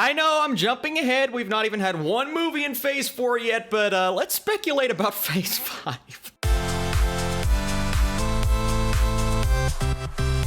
I know I'm jumping ahead. We've not even had one movie in Phase 4 yet, but let's speculate about Phase 5.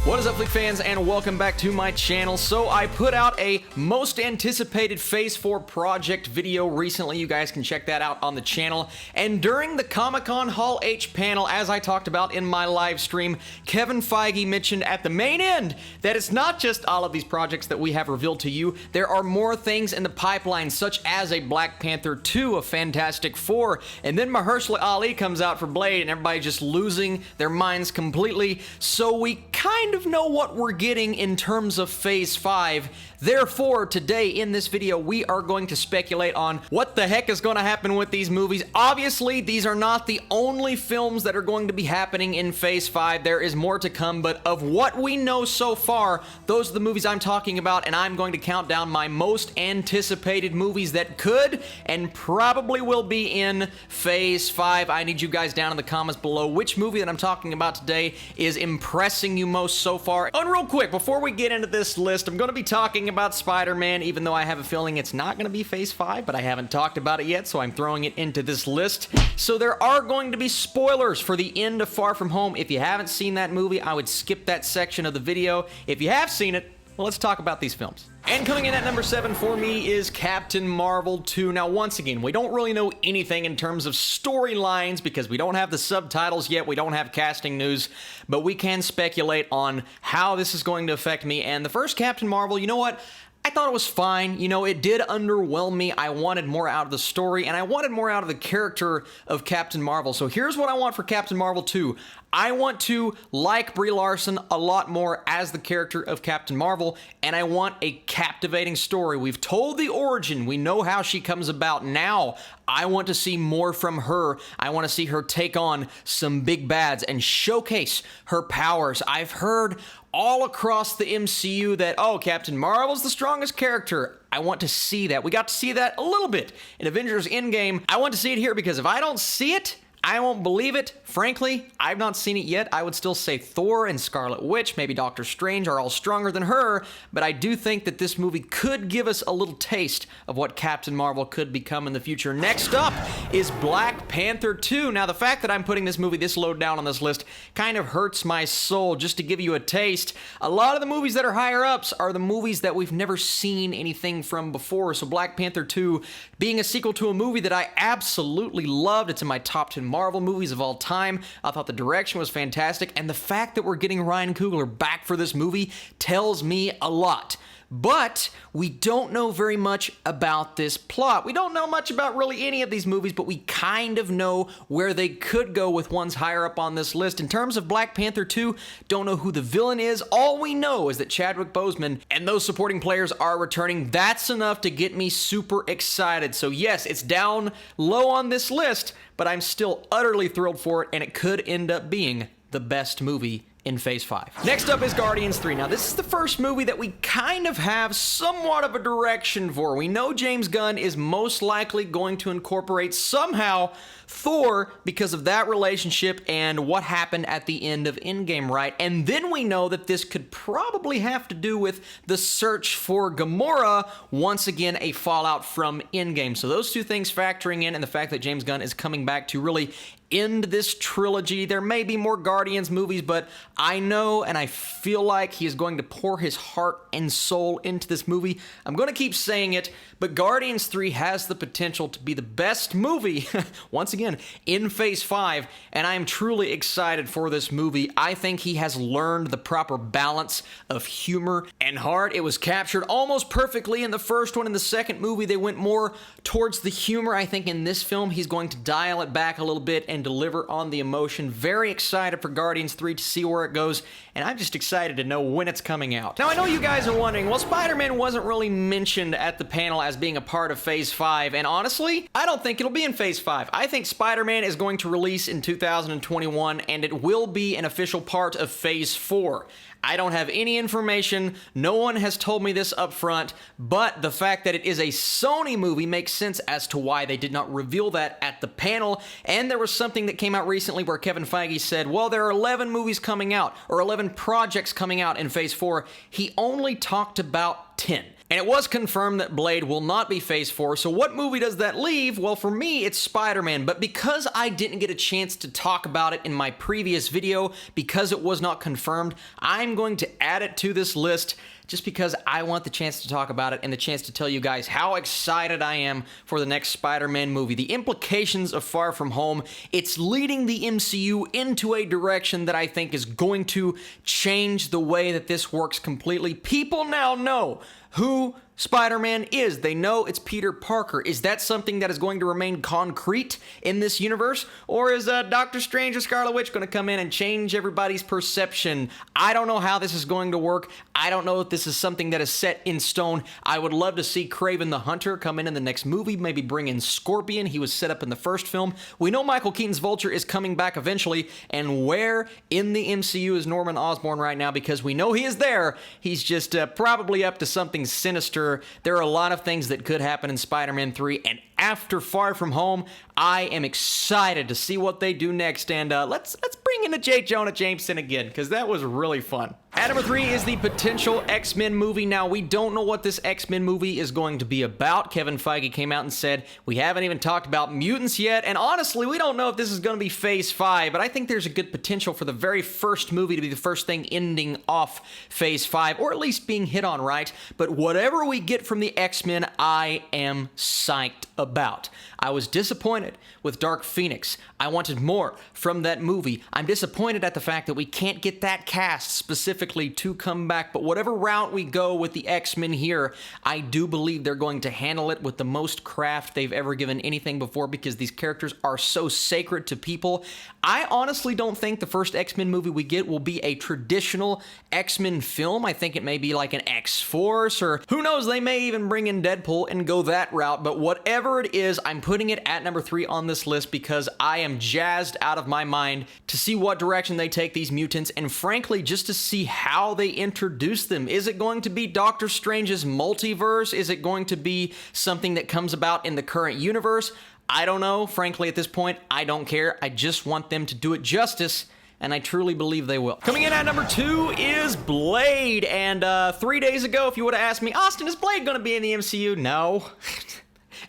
What is up, Flick fans, and welcome back to my channel. So I put out a most anticipated Phase 4 project video recently. You guys can check that out on the channel. And during the Comic-Con Hall H panel, as I talked about in my live stream, Kevin Feige mentioned at the main end that it's not just all of these projects that we have revealed to you. There are more things in the pipeline, such as a Black Panther 2, a FantasticFour, and then Mahershala Ali comes out for Blade, and everybody just losing their minds completely. So we kind of know what we're getting in terms of Phase 5. Therefore, today in this video, we are going to speculate on what the heck is going to happen with these movies. Obviously, these are not the only films that are going to be happening in Phase 5. There is more to come, but of what we know so far, those are the movies I'm talking about, and I'm going to count down my most anticipated movies that could and probably will be in Phase 5. I need you guys down in the comments below which movie that I'm talking about today is impressing you most so far. And real quick, before we get into this list, I'm going to be talking about SpiderMan, even though I have a feeling it's not going to be Phase 5, but I haven't talked about it yet, so I'm throwing it into this list. So there are going to be spoilers for the end of Far From Home. If you haven't seen that movie, I would skip that section of the video. If you have seen it, well, let's talk about these films. And coming in at number 7 for me is Captain Marvel 2. Now, once again, we don't really know anything in terms of storylines because we don't have the subtitles yet, we don't have casting news, but we can speculate on how this is going to affect me. And the first Captain Marvel, you know what? I thought it was fine. You know, it did underwhelm me. I wanted more out of the story, and I wanted more out of the character of Captain Marvel. So here's what I want for Captain Marvel 2. I want to like Brie Larson a lot more as the character of Captain Marvel, and I want a captivating story. We've told the origin. We know how she comes about. Now, I want to see more from her. I want to see her take on some big bads and showcase her powers. I've heard all across the MCU that, oh, Captain Marvel's the strongest character. I want to see that. We got to see that a little bit in Avengers Endgame. I want to see it here because if I don't see it, I won't believe it. Frankly, I've not seen it yet. I would still say Thor and Scarlet Witch, maybe Doctor Strange are all stronger than her, but I do think that this movie could give us a little taste of what Captain Marvel could become in the future. Next up is Black Panther 2. Now, the fact that I'm putting this movie this low down on this list kind of hurts my soul. Just to give you a taste, a lot of the movies that are higher ups are the movies that we've never seen anything from before. So Black Panther 2 being a sequel to a movie that I absolutely loved. It's in my top 10 Marvel movies of all time. I thought the direction was fantastic, and the fact that we're getting Ryan Coogler back for this movie tells me a lot. But we don't know very much about this plot. We don't know much about really any of these movies, but we kind of know where they could go with ones higher up on this list. In terms of Black Panther 2, don't know who the villain is. All we know is that Chadwick Boseman and those supporting players are returning. That's enough to get me super excited. So yes, it's down low on this list, but I'm still utterly thrilled for it, and it could end up being the best movie in Phase 5. Next up is Guardians 3. Now, this is the first movie that we kind of have somewhat of a direction for. We know James Gunn is most likely going to incorporate somehow Thor because of that relationship and what happened at the end of Endgame, right? And then we know that this could probably have to do with the search for Gamora, once again a fallout from Endgame. So those two things factoring in, and the fact that James Gunn is coming back to really end this trilogy. There may be more Guardians movies, but I know and I feel like he is going to pour his heart and soul into this movie. I'm going to keep saying it, but Guardians 3 has the potential to be the best movie, once again, in Phase 5, and I am truly excited for this movie. I think he has learned the proper balance of humor and heart. It was captured almost perfectly in the first one. In the second movie, they went more towards the humor. I think in this film, he's going to dial it back a little bit and deliver on the emotion. Very excited for Guardians 3 to see where it goes, and I'm just excited to know when it's coming out. Now, I know you guys are wondering, well, Spider-Man wasn't really mentioned at the panel as being a part of Phase 5, and honestly, I don't think it'll be in Phase 5. I think Spider-Man is going to release in 2021, and it will be an official part of Phase 4. I don't have any information. No one has told me this up front, but the fact that it is a Sony movie makes sense as to why they did not reveal that at the panel. And there was something that came out recently where Kevin Feige said, well, there are 11 movies coming out, or 11 projects coming out in Phase 4. He only talked about 10. And it was confirmed that Blade will not be Phase 4, so what movie does that leave? Well, for me, it's Spider-Man, but because I didn't get a chance to talk about it in my previous video, because it was not confirmed, I'm going to add it to this list just because I want the chance to talk about it and the chance to tell you guys how excited I am for the next Spider-Man movie. The implications of Far From Home, it's leading the MCU into a direction that I think is going to change the way that this works completely. People now know who Spider-Man is. They know it's Peter Parker. Is that something that is going to remain concrete in this universe? Or is Doctor Strange or Scarlet Witch going to come in and change everybody's perception? I don't know how this is going to work. I don't know if this is something that is set in stone. I would love to see Kraven the Hunter come in the next movie, maybe bring in Scorpion. He was set up in the first film. We know Michael Keaton's Vulture is coming back eventually, and where in the MCU is Norman Osborn right now? Because we know he is there. He's just probably up to something sinister. There are a lot of things that could happen in Spider-Man 3, and after Far From Home, I am excited to see what they do next, and let's bring in the J. Jonah Jameson again, because that was really fun. At number 3 is the potential X-Men movie. Now, we don't know what this X-Men movie is going to be about. Kevin Feige came out and said, we haven't even talked about mutants yet, and honestly, we don't know if this is going to be Phase 5, but I think there's a good potential for the very first movie to be the first thing ending off Phase 5, or at least being hit on right. But whatever we get from the X-Men, I am psyched about. I was disappointed with Dark Phoenix. I wanted more from that movie. I'm disappointed at the fact that we can't get that cast specifically to come back, but whatever route we go with the X-Men here, I do believe they're going to handle it with the most craft they've ever given anything before, because these characters are so sacred to people. I honestly don't think the first X-Men movie we get will be a traditional X-Men film. I think it may be like an X-Force, or who knows, they may even bring in Deadpool and go that route, but whatever it is, I'm putting it at number 3 on this list because I am jazzed out of my mind to see what direction they take these mutants, and frankly, just to see how they introduce them. Is it going to be Doctor Strange's multiverse? Is it going to be something that comes about in the current universe? I don't know. Frankly, at this point, I don't care. I just want them to do it justice, and I truly believe they will. Coming in at number 2 is Blade, and 3 days ago, if you would have asked me, Austin, is Blade going to be in the MCU? No.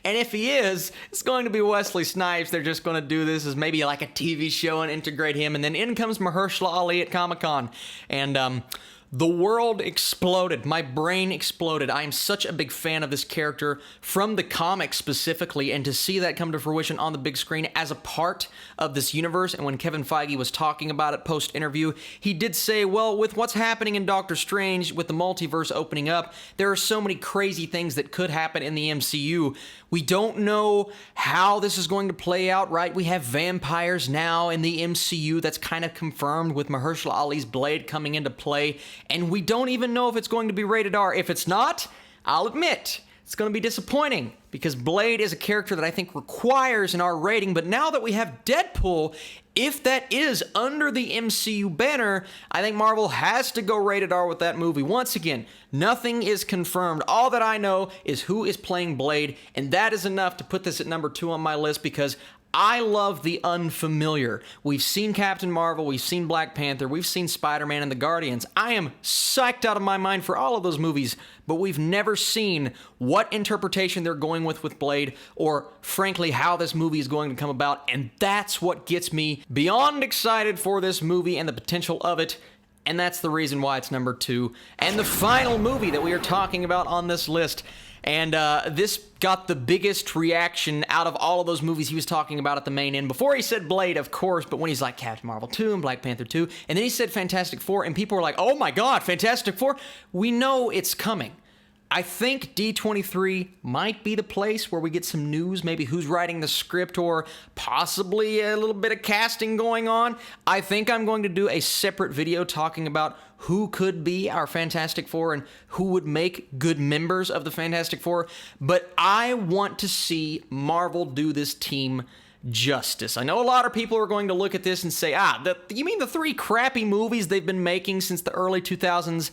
And if he is, it's going to be Wesley Snipes. They're just going to do this as maybe like a TV show and integrate him. And then in comes Mahershala Ali at Comic-Con. And the world exploded. My brain exploded. I am such a big fan of this character from the comics specifically, and to see that come to fruition on the big screen as a part of this universe. And when Kevin Feige was talking about it post-interview, he did say, well, with what's happening in Doctor Strange, with the multiverse opening up, there are so many crazy things that could happen in the MCU. We don't know how this is going to play out, right? We have vampires now in the MCU. That's kind of confirmed with Mahershala Ali's Blade coming into play. And we don't even know if it's going to be rated R. If it's not, I'll admit, it's going to be disappointing, because Blade is a character that I think requires an R rating. But now that we have Deadpool, if that is under the MCU banner, I think Marvel has to go rated R with that movie. Once again, nothing is confirmed. All that I know is who is playing Blade, and that is enough to put this at number 2 on my list, because I love the unfamiliar. We've seen Captain Marvel, we've seen Black Panther, we've seen Spider-Man and the Guardians. I am psyched out of my mind for all of those movies, but we've never seen what interpretation they're going with Blade, or frankly, how this movie is going to come about, and that's what gets me beyond excited for this movie and the potential of it. And that's the reason why it's number 2. And the final movie that we are talking about on this list, and this got the biggest reaction out of all of those movies he was talking about at the main end. Before he said Blade, of course, but when he's like Captain Marvel 2 and Black Panther 2, and then he said Fantastic Four, and people were like, oh my god, Fantastic Four? We know it's coming. I think D23 might be the place where we get some news, maybe who's writing the script, or possibly a little bit of casting going on. I think I'm going to do a separate video talking about who could be our Fantastic Four and who would make good members of the Fantastic Four. But I want to see Marvel do this team justice. I know a lot of people are going to look at this and say, you mean the 3 crappy movies they've been making since the early 2000s?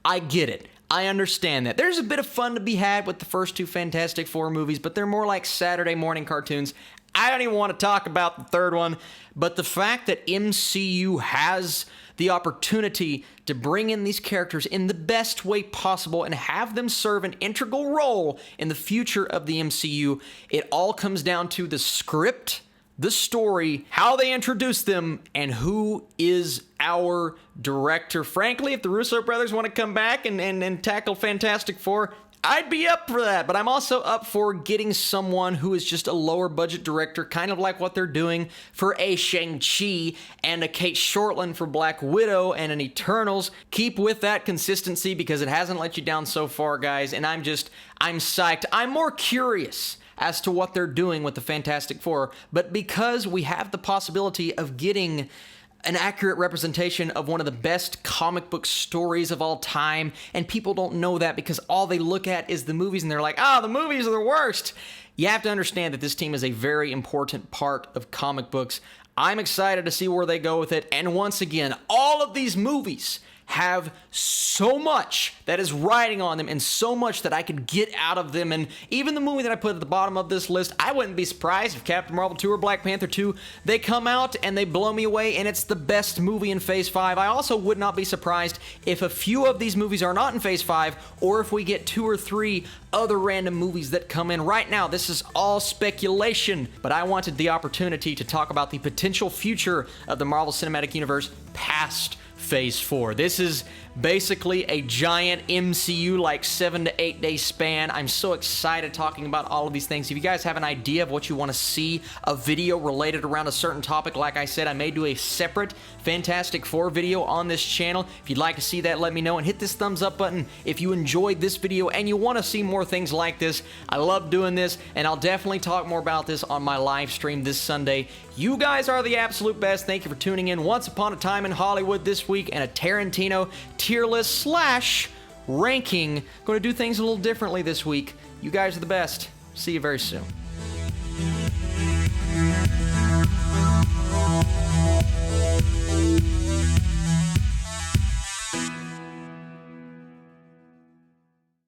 I get it. I understand that. There's a bit of fun to be had with the first 2 Fantastic Four movies, but they're more like Saturday morning cartoons. I don't even want to talk about the third one, but the fact that MCU has the opportunity to bring in these characters in the best way possible and have them serve an integral role in the future of the MCU, it all comes down to the script, the story, how they introduce them, and who is our director. Frankly, if the Russo brothers want to come back and tackle Fantastic Four, I'd be up for that, but I'm also up for getting someone who is just a lower budget director, kind of like what they're doing for a Shang-Chi and a Kate Shortland for Black Widow and an Eternals. Keep with that consistency because it hasn't let you down so far, guys, and I'm psyched. I'm more curious as to what they're doing with the Fantastic Four, but because we have the possibility of getting an accurate representation of one of the best comic book stories of all time, and people don't know that because all they look at is the movies and they're like, the movies are the worst. You have to understand that this team is a very important part of comic books. I'm excited to see where they go with it, and once again, all of these movies have so much that is riding on them and so much that I could get out of them. And even the movie that I put at the bottom of this list, I wouldn't be surprised if Captain Marvel 2 or Black Panther 2, they come out and they blow me away and it's the best movie in Phase 5. I also would not be surprised if a few of these movies are not in Phase 5 or if we get 2 or 3 other random movies that come in. Right now, this is all speculation, but I wanted the opportunity to talk about the potential future of the Marvel Cinematic Universe past Phase 4. This is basically a giant MCU like 7 to 8 day span. I'm so excited talking about all of these things. If you guys have an idea of what you want to see, a video related around a certain topic, like I said, I may do a separate Fantastic Four video on this channel. If you'd like to see that, let me know and hit this thumbs up button if you enjoyed this video and you want to see more things like this. I love doing this, and I'll definitely talk more about this on my live stream this Sunday. You guys are the absolute best. Thank you for tuning in. Once Upon a Time in Hollywood this week, and a Tarantino tier list / ranking. Going to do things a little differently this week. You guys are the best. See you very soon.